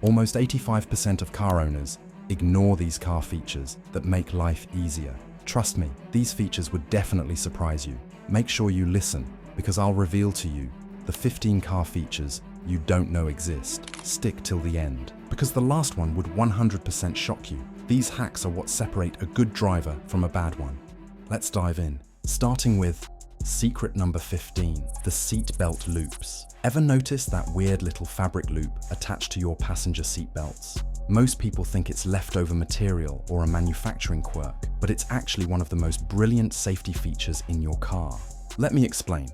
Almost 85% of car owners ignore these car features that make life easier. Trust me, these features would definitely surprise you. Make sure you listen, because I'll reveal to you the 15 car features you don't know exist. Stick till the end, because the last one would 100% shock you. These hacks are what separate a good driver from a bad one. Let's dive in. Starting with secret number 15, the seat belt loops. Ever notice that weird little fabric loop attached to your passenger seat belts? Most people think it's leftover material or a manufacturing quirk, but it's actually one of the most brilliant safety features in your car. Let me explain.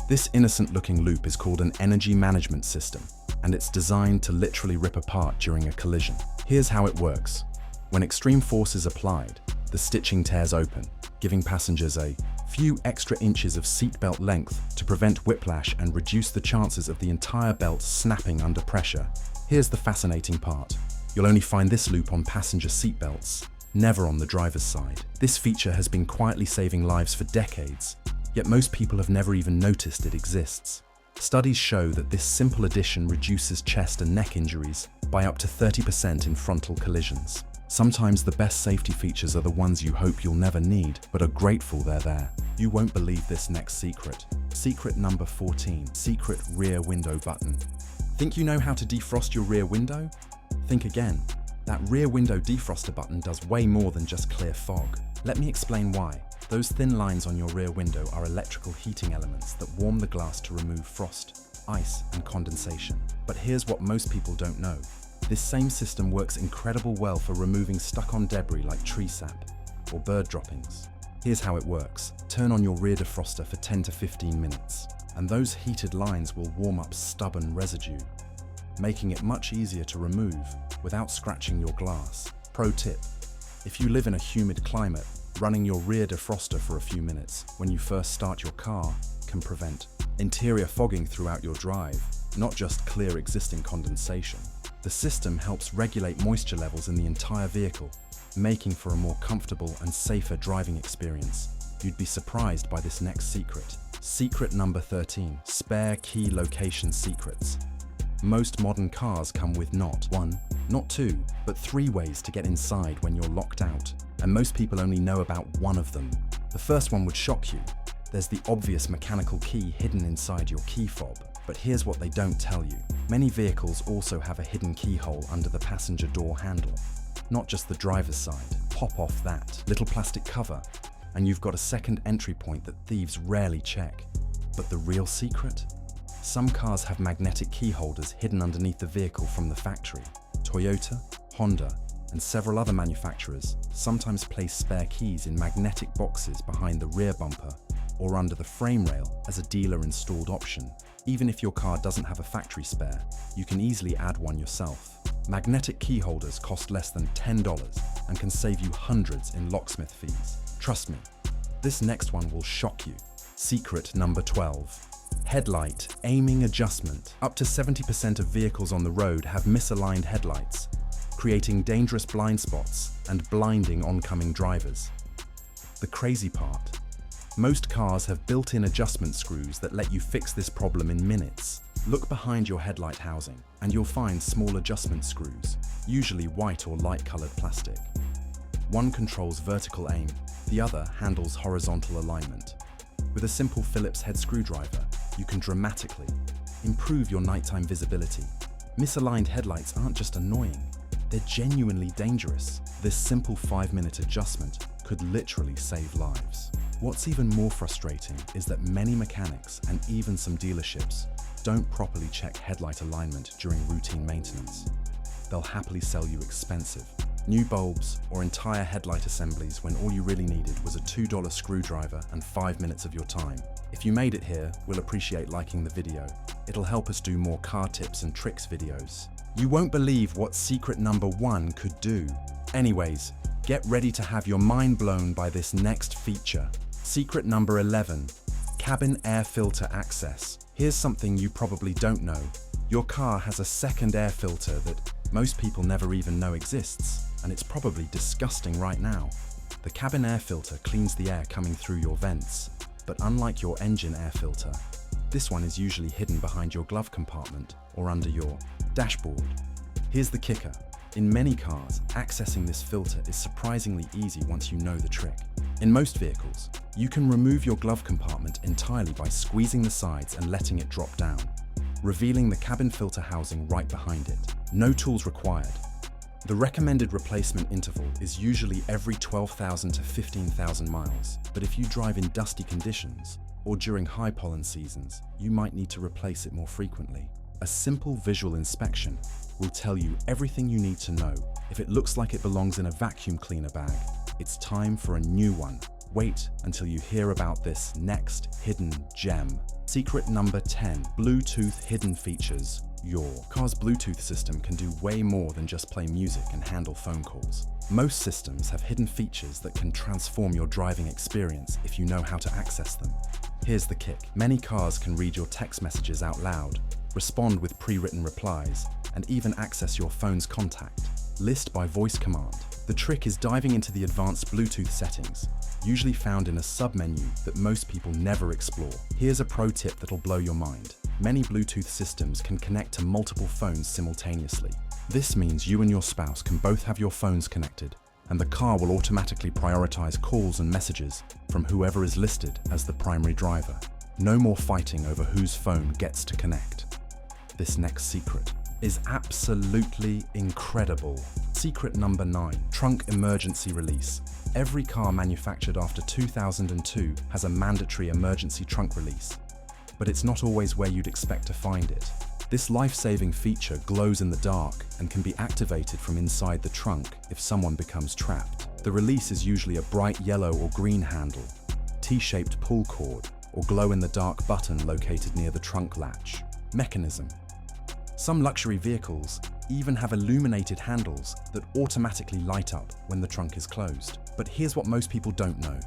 This innocent-looking loop is called an energy management system, and it's designed to literally rip apart during a collision. Here's how it works. When extreme force is applied, the stitching tears open, giving passengers a few extra inches of seatbelt length to prevent whiplash and reduce the chances of the entire belt snapping under pressure. Here's the fascinating part. You'll only find this loop on passenger seatbelts, never on the driver's side. This feature has been quietly saving lives for decades, yet most people have never even noticed it exists. Studies show that this simple addition reduces chest and neck injuries by up to 30% in frontal collisions. Sometimes the best safety features are the ones you hope you'll never need, but are grateful they're there. You won't believe this next secret. Secret number 14, secret rear window button. Think you know how to defrost your rear window? Think again. That rear window defroster button does way more than just clear fog. Let me explain why. Those thin lines on your rear window are electrical heating elements that warm the glass to remove frost, ice, and condensation. But here's what most people don't know. This same system works incredibly well for removing stuck-on debris like tree sap or bird droppings. Here's how it works. Turn on your rear defroster for 10 to 15 minutes, and those heated lines will warm up stubborn residue, making it much easier to remove without scratching your glass. Pro tip: if you live in a humid climate, running your rear defroster for a few minutes when you first start your car can prevent interior fogging throughout your drive, not just clear existing condensation. The system helps regulate moisture levels in the entire vehicle, making for a more comfortable and safer driving experience. You'd be surprised by this next secret. Secret number 13, spare key location secrets. Most modern cars come with not one, not two, but 3 ways to get inside when you're locked out, and most people only know about one of them. The first one would shock you. There's the obvious mechanical key hidden inside your key fob. But here's what they don't tell you. Many vehicles also have a hidden keyhole under the passenger door handle, not just the driver's side. Pop off that little plastic cover, and you've got a second entry point that thieves rarely check. But the real secret? Some cars have magnetic key holders hidden underneath the vehicle from the factory. Toyota, Honda, and several other manufacturers sometimes place spare keys in magnetic boxes behind the rear bumper or under the frame rail as a dealer-installed option. Even if your car doesn't have a factory spare, you can easily add one yourself. Magnetic key holders cost less than $10 and can save you hundreds in locksmith fees. Trust me, this next one will shock you. Secret number 12. Headlight aiming adjustment. Up to 70% of vehicles on the road have misaligned headlights, creating dangerous blind spots and blinding oncoming drivers. The crazy part: most cars have built-in adjustment screws that let you fix this problem in minutes. Look behind your headlight housing and you'll find small adjustment screws, usually white or light-colored plastic. One controls vertical aim, the other handles horizontal alignment. With a simple Phillips head screwdriver, you can dramatically improve your nighttime visibility. Misaligned headlights aren't just annoying, they're genuinely dangerous. This simple 5-minute adjustment could literally save lives. What's even more frustrating is that many mechanics and even some dealerships don't properly check headlight alignment during routine maintenance. They'll happily sell you expensive new bulbs or entire headlight assemblies when all you really needed was a $2 screwdriver and 5 minutes of your time. If you made it here, we'll appreciate liking the video. It'll help us do more car tips and tricks videos. You won't believe what secret number 1 could do. Anyways, get ready to have your mind blown by this next feature. Secret number 11, cabin air filter access. Here's something you probably don't know. Your car has a second air filter that most people never even know exists, and it's probably disgusting right now. The cabin air filter cleans the air coming through your vents, but unlike your engine air filter, this one is usually hidden behind your glove compartment or under your dashboard. Here's the kicker. In many cars, accessing this filter is surprisingly easy once you know the trick. In most vehicles, you can remove your glove compartment entirely by squeezing the sides and letting it drop down, revealing the cabin filter housing right behind it. No tools required. The recommended replacement interval is usually every 12,000 to 15,000 miles, but if you drive in dusty conditions or during high pollen seasons, you might need to replace it more frequently. A simple visual inspection will tell you everything you need to know. If it looks like it belongs in a vacuum cleaner bag, it's time for a new one. Wait until you hear about this next hidden gem. Secret number 10, Bluetooth hidden features. Your car's Bluetooth system can do way more than just play music and handle phone calls. Most systems have hidden features that can transform your driving experience if you know how to access them. Here's the kick. Many cars can read your text messages out loud, respond with pre-written replies, and even access your phone's contact list by voice command. The trick is diving into the advanced Bluetooth settings, usually found in a sub-menu that most people never explore. Here's a pro tip that'll blow your mind. Many Bluetooth systems can connect to multiple phones simultaneously. This means you and your spouse can both have your phones connected, and the car will automatically prioritize calls and messages from whoever is listed as the primary driver. No more fighting over whose phone gets to connect. This next secret is absolutely incredible. Secret number 9, trunk emergency release. Every car manufactured after 2002 has a mandatory emergency trunk release, but it's not always where you'd expect to find it. This life-saving feature glows in the dark and can be activated from inside the trunk if someone becomes trapped. The release is usually a bright yellow or green handle, T-shaped pull cord, or glow-in-the-dark button located near the trunk latch. Mechanism. Some luxury vehicles even have illuminated handles that automatically light up when the trunk is closed. But here's what most people don't know.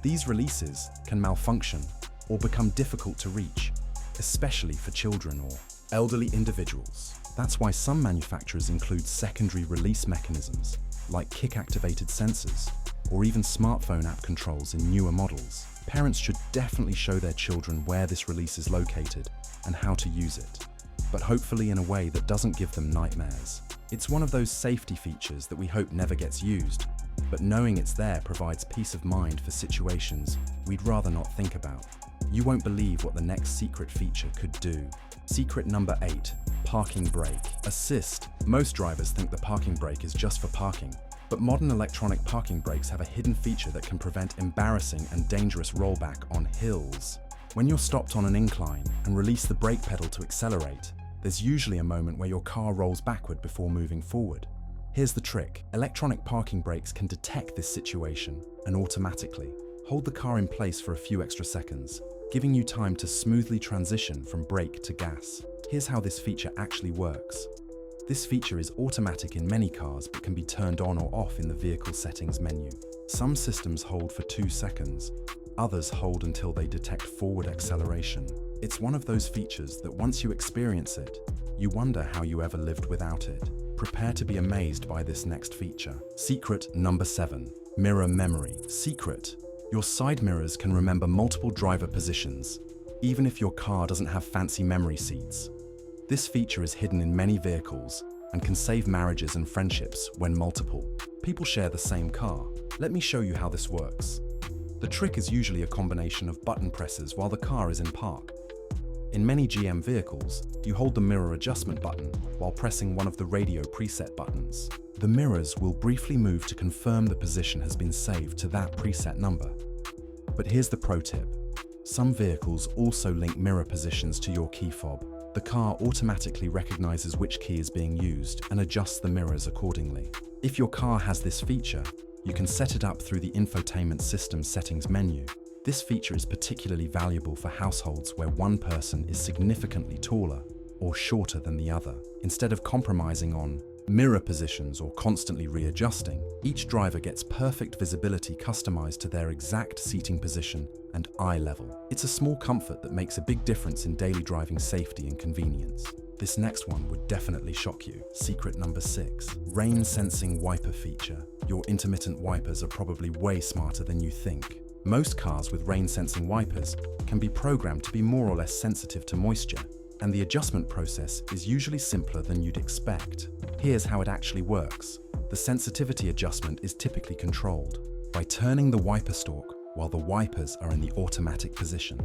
These releases can malfunction or become difficult to reach, especially for children or elderly individuals. That's why some manufacturers include secondary release mechanisms, like kick-activated sensors, or even smartphone app controls in newer models. Parents should definitely show their children where this release is located and how to use it, but hopefully in a way that doesn't give them nightmares. It's one of those safety features that we hope never gets used, but knowing it's there provides peace of mind for situations we'd rather not think about. You won't believe what the next secret feature could do. Secret number 8, parking brake assist. Most drivers think the parking brake is just for parking, but modern electronic parking brakes have a hidden feature that can prevent embarrassing and dangerous rollback on hills. When you're stopped on an incline and release the brake pedal to accelerate, there's usually a moment where your car rolls backward before moving forward. Here's the trick. Electronic parking brakes can detect this situation and automatically hold the car in place for a few extra seconds, giving you time to smoothly transition from brake to gas. Here's how this feature actually works. This feature is automatic in many cars but can be turned on or off in the vehicle settings menu. Some systems hold for 2 seconds, others hold until they detect forward acceleration. It's one of those features that once you experience it, you wonder how you ever lived without it. Prepare to be amazed by this next feature. Secret number 7, mirror memory. Secret. Your side mirrors can remember multiple driver positions, even if your car doesn't have fancy memory seats. This feature is hidden in many vehicles and can save marriages and friendships when multiple people share the same car. Let me show you how this works. The trick is usually a combination of button presses while the car is in park. In many GM vehicles, you hold the mirror adjustment button while pressing one of the radio preset buttons. The mirrors will briefly move to confirm the position has been saved to that preset number. But here's the pro tip. Some vehicles also link mirror positions to your key fob. The car automatically recognizes which key is being used and adjusts the mirrors accordingly. If your car has this feature, you can set it up through the infotainment system settings menu. This feature is particularly valuable for households where one person is significantly taller or shorter than the other. Instead of compromising on mirror positions or constantly readjusting, each driver gets perfect visibility customized to their exact seating position and eye level. It's a small comfort that makes a big difference in daily driving safety and convenience. This next one would definitely shock you. Secret number 6, rain sensing wiper feature. Your intermittent wipers are probably way smarter than you think. Most cars with rain-sensing wipers can be programmed to be more or less sensitive to moisture, and the adjustment process is usually simpler than you'd expect. Here's how it actually works. The sensitivity adjustment is typically controlled by turning the wiper stalk while the wipers are in the automatic position.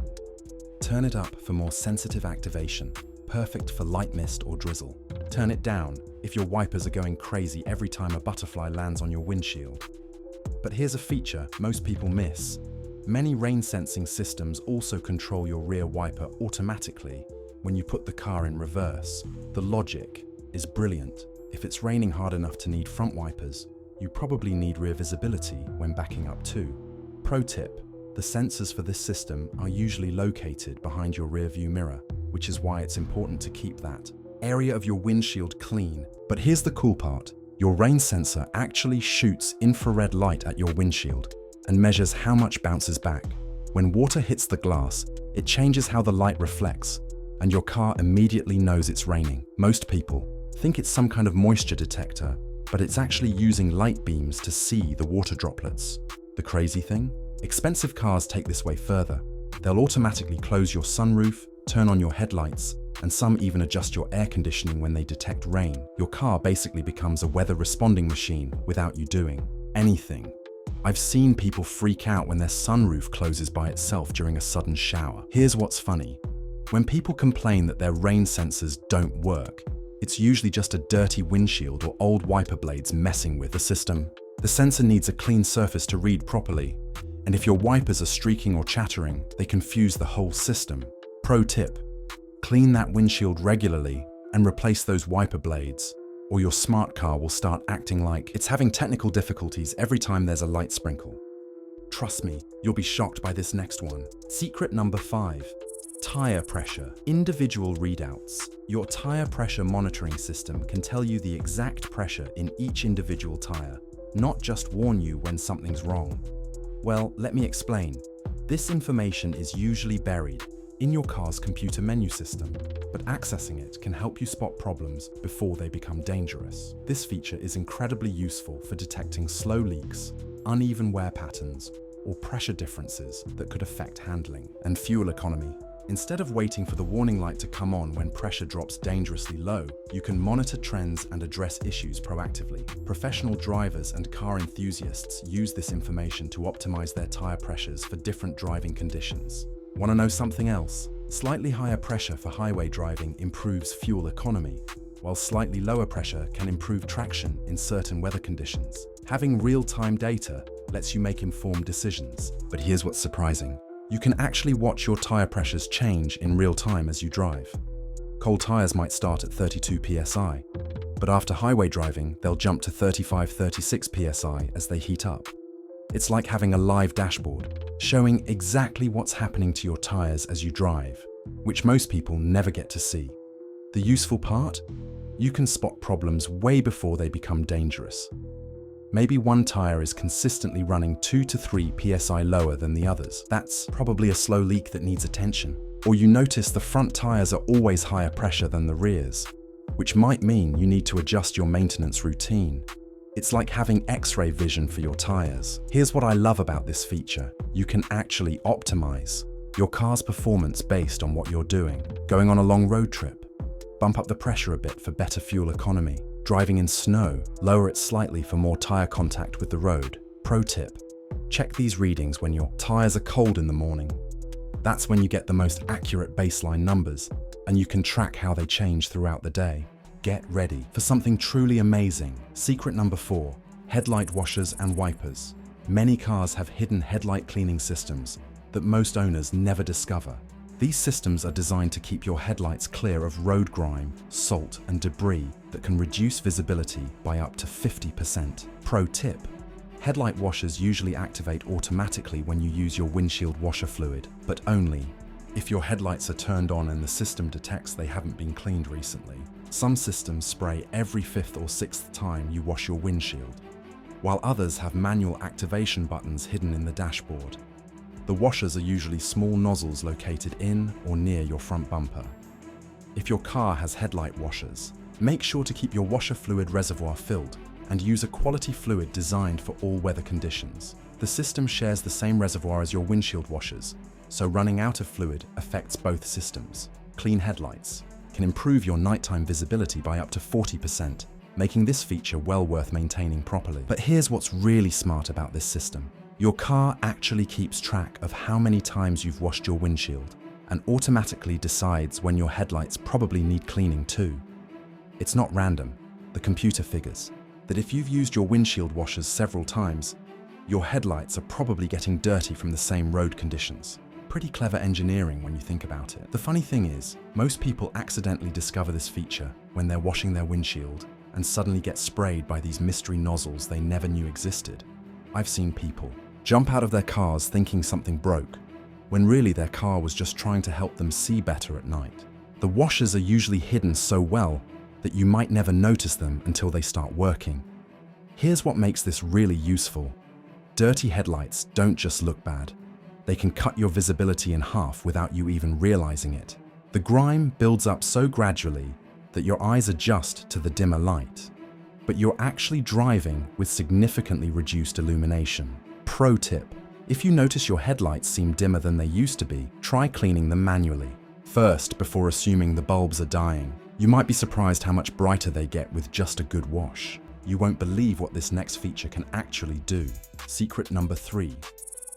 Turn it up for more sensitive activation, perfect for light mist or drizzle. Turn it down if your wipers are going crazy every time a butterfly lands on your windshield. But here's a feature most people miss. Many rain sensing systems also control your rear wiper automatically when you put the car in reverse. The logic is brilliant. If it's raining hard enough to need front wipers, you probably need rear visibility when backing up too. Pro tip: the sensors for this system are usually located behind your rear view mirror, which is why it's important to keep that area of your windshield clean. But here's the cool part. Your rain sensor actually shoots infrared light at your windshield and measures how much bounces back. When water hits the glass, it changes how the light reflects, and your car immediately knows it's raining. Most people think it's some kind of moisture detector, but it's actually using light beams to see the water droplets. The crazy thing? Expensive cars take this way further. They'll automatically close your sunroof, turn on your headlights, and some even adjust your air conditioning when they detect rain. Your car basically becomes a weather responding machine without you doing anything. I've seen people freak out when their sunroof closes by itself during a sudden shower. Here's what's funny. When people complain that their rain sensors don't work, it's usually just a dirty windshield or old wiper blades messing with the system. The sensor needs a clean surface to read properly, and if your wipers are streaking or chattering, they confuse the whole system. Pro tip: clean that windshield regularly and replace those wiper blades, or your smart car will start acting like it's having technical difficulties every time there's a light sprinkle. Trust me, you'll be shocked by this next one. Secret number 5. Tire pressure. Individual readouts. Your tire pressure monitoring system can tell you the exact pressure in each individual tire, not just warn you when something's wrong. Well, let me explain. This information is usually buried in your car's computer menu system, but accessing it can help you spot problems before they become dangerous. This feature is incredibly useful for detecting slow leaks, uneven wear patterns, or pressure differences that could affect handling and fuel economy. Instead of waiting for the warning light to come on when pressure drops dangerously low, you can monitor trends and address issues proactively. Professional drivers and car enthusiasts use this information to optimize their tire pressures for different driving conditions. Want to know something else? Slightly higher pressure for highway driving improves fuel economy, while slightly lower pressure can improve traction in certain weather conditions. Having real-time data lets you make informed decisions. But here's what's surprising. You can actually watch your tire pressures change in real time as you drive. Cold tires might start at 32 psi, but after highway driving, they'll jump to 35-36 psi as they heat up. It's like having a live dashboard, showing exactly what's happening to your tires as you drive, which most people never get to see. The useful part? You can spot problems way before they become dangerous. Maybe one tire is consistently running 2 to 3 psi lower than the others. That's probably a slow leak that needs attention. Or you notice the front tires are always higher pressure than the rears, which might mean you need to adjust your maintenance routine. It's like having X-ray vision for your tires. Here's what I love about this feature. You can actually optimize your car's performance based on what you're doing. Going on a long road trip, bump up the pressure a bit for better fuel economy. Driving in snow, lower it slightly for more tire contact with the road. Pro tip: check these readings when your tires are cold in the morning. That's when you get the most accurate baseline numbers, and you can track how they change throughout the day. Get ready for something truly amazing. Secret number 4, headlight washers and wipers. Many cars have hidden headlight cleaning systems that most owners never discover. These systems are designed to keep your headlights clear of road grime, salt, and debris that can reduce visibility by up to 50%. Pro tip: headlight washers usually activate automatically when you use your windshield washer fluid, but only if your headlights are turned on and the system detects they haven't been cleaned recently. Some systems spray every 5th or 6th time you wash your windshield, while others have manual activation buttons hidden in the dashboard. The washers are usually small nozzles located in or near your front bumper. If your car has headlight washers, make sure to keep your washer fluid reservoir filled and use a quality fluid designed for all weather conditions. The system shares the same reservoir as your windshield washers, so running out of fluid affects both systems. Clean headlights can improve your nighttime visibility by up to 40%, making this feature well worth maintaining properly. But here's what's really smart about this system. Your car actually keeps track of how many times you've washed your windshield and automatically decides when your headlights probably need cleaning too. It's not random. The computer figures that if you've used your windshield washers several times, your headlights are probably getting dirty from the same road conditions. Pretty clever engineering when you think about it. The funny thing is, most people accidentally discover this feature when they're washing their windshield and suddenly get sprayed by these mystery nozzles they never knew existed. I've seen people jump out of their cars thinking something broke, when really their car was just trying to help them see better at night. The washers are usually hidden so well that you might never notice them until they start working. Here's what makes this really useful. Dirty headlights don't just look bad. They can cut your visibility in half without you even realizing it. The grime builds up so gradually that your eyes adjust to the dimmer light, but you're actually driving with significantly reduced illumination. Pro tip: if you notice your headlights seem dimmer than they used to be, try cleaning them manually. First, before assuming the bulbs are dying. You might be surprised how much brighter they get with just a good wash. You won't believe what this next feature can actually do. Secret number 3,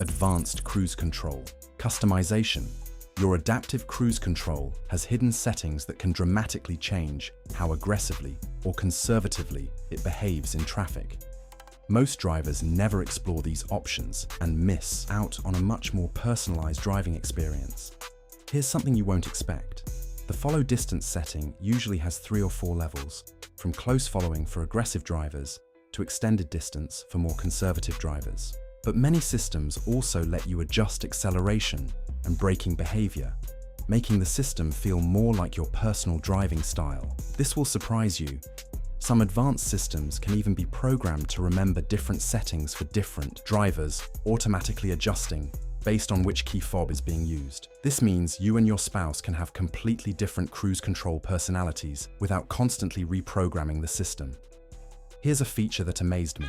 advanced cruise control. Customization. Your adaptive cruise control has hidden settings that can dramatically change how aggressively or conservatively it behaves in traffic. Most drivers never explore these options and miss out on a much more personalized driving experience. Here's something you won't expect. The follow distance setting usually has 3 or 4 levels, from close following for aggressive drivers to extended distance for more conservative drivers. But many systems also let you adjust acceleration and braking behavior, making the system feel more like your personal driving style. This will surprise you. Some advanced systems can even be programmed to remember different settings for different drivers, automatically adjusting based on which key fob is being used. This means you and your spouse can have completely different cruise control personalities without constantly reprogramming the system. Here's a feature that amazed me.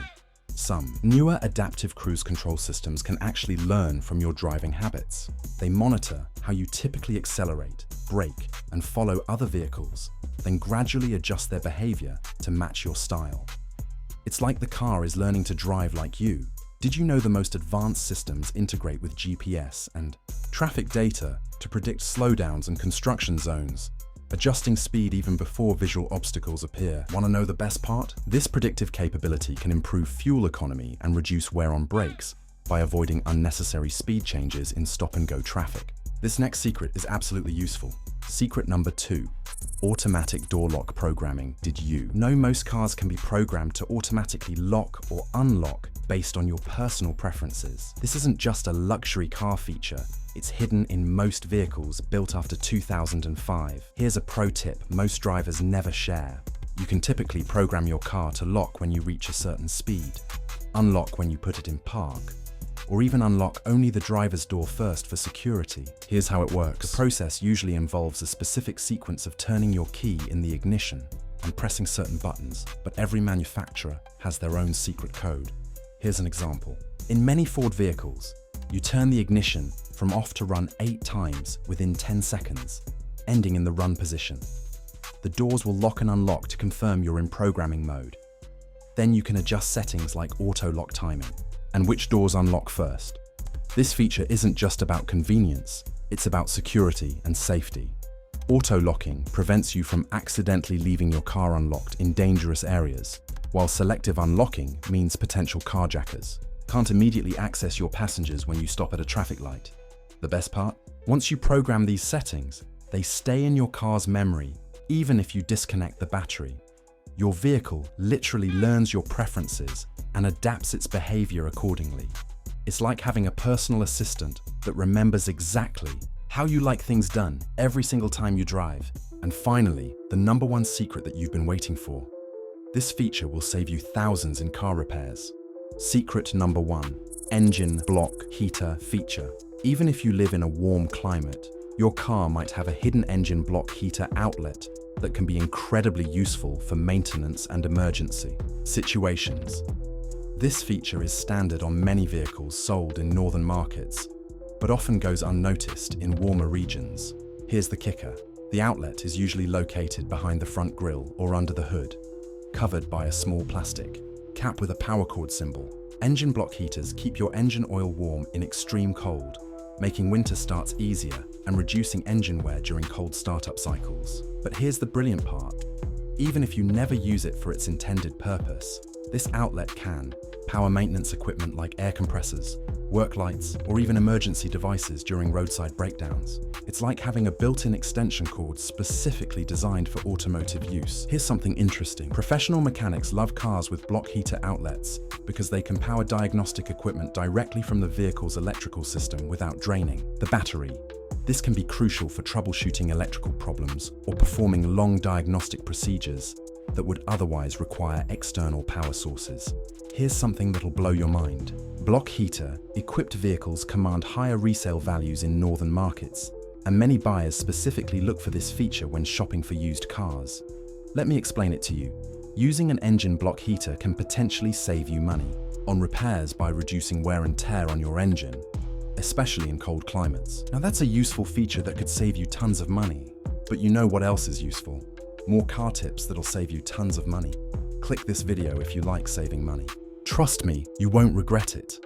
Some newer adaptive cruise control systems can actually learn from your driving habits. They monitor how you typically accelerate, brake, and follow other vehicles, then gradually adjust their behavior to match your style. It's like the car is learning to drive like you. Did you know the most advanced systems integrate with GPS and traffic data to predict slowdowns and construction zones, adjusting speed even before visual obstacles appear? Want to know the best part? This predictive capability can improve fuel economy and reduce wear on brakes by avoiding unnecessary speed changes in stop-and-go traffic. This next secret is absolutely useful. Secret number 2, automatic door lock programming. Did you know most cars can be programmed to automatically lock or unlock based on your personal preferences? This isn't just a luxury car feature. It's hidden in most vehicles built after 2005. Here's a pro tip most drivers never share. You can typically program your car to lock when you reach a certain speed, unlock when you put it in park, or even unlock only the driver's door first for security. Here's how it works. The process usually involves a specific sequence of turning your key in the ignition and pressing certain buttons, but every manufacturer has their own secret code. Here's an example. In many Ford vehicles, you turn the ignition from off to run 8 times within 10 seconds, ending in the run position. The doors will lock and unlock to confirm you're in programming mode. Then you can adjust settings like auto lock timing and which doors unlock first. This feature isn't just about convenience, it's about security and safety. Auto locking prevents you from accidentally leaving your car unlocked in dangerous areas, while selective unlocking means potential carjackers can't immediately access your passengers when you stop at a traffic light. The best part? Once you program these settings, they stay in your car's memory, even if you disconnect the battery. Your vehicle literally learns your preferences and adapts its behavior accordingly. It's like having a personal assistant that remembers exactly how you like things done every single time you drive. And finally, the number 1 secret that you've been waiting for. This feature will save you thousands in car repairs. Secret number 1, engine block heater feature. Even if you live in a warm climate, your car might have a hidden engine block heater outlet that can be incredibly useful for maintenance and emergency situations. This feature is standard on many vehicles sold in northern markets, but often goes unnoticed in warmer regions. Here's the kicker. The outlet is usually located behind the front grille or under the hood. covered by a small plastic cap with a power cord symbol. Engine block heaters keep your engine oil warm in extreme cold, making winter starts easier and reducing engine wear during cold startup cycles. But here's the brilliant part. Even if you never use it for its intended purpose, this outlet can power maintenance equipment like air compressors, work lights, or even emergency devices during roadside breakdowns. It's like having a built-in extension cord specifically designed for automotive use. Here's something interesting. Professional mechanics love cars with block heater outlets because they can power diagnostic equipment directly from the vehicle's electrical system without draining the battery. This can be crucial for troubleshooting electrical problems or performing long diagnostic procedures that would otherwise require external power sources. Here's something that'll blow your mind. Block heater-equipped vehicles command higher resale values in northern markets, and many buyers specifically look for this feature when shopping for used cars. Let me explain it to you. Using an engine block heater can potentially save you money on repairs by reducing wear and tear on your engine, especially in cold climates. Now that's a useful feature that could save you tons of money, but you know what else is useful? More car tips that'll save you tons of money. Click this video if you like saving money. Trust me, you won't regret it.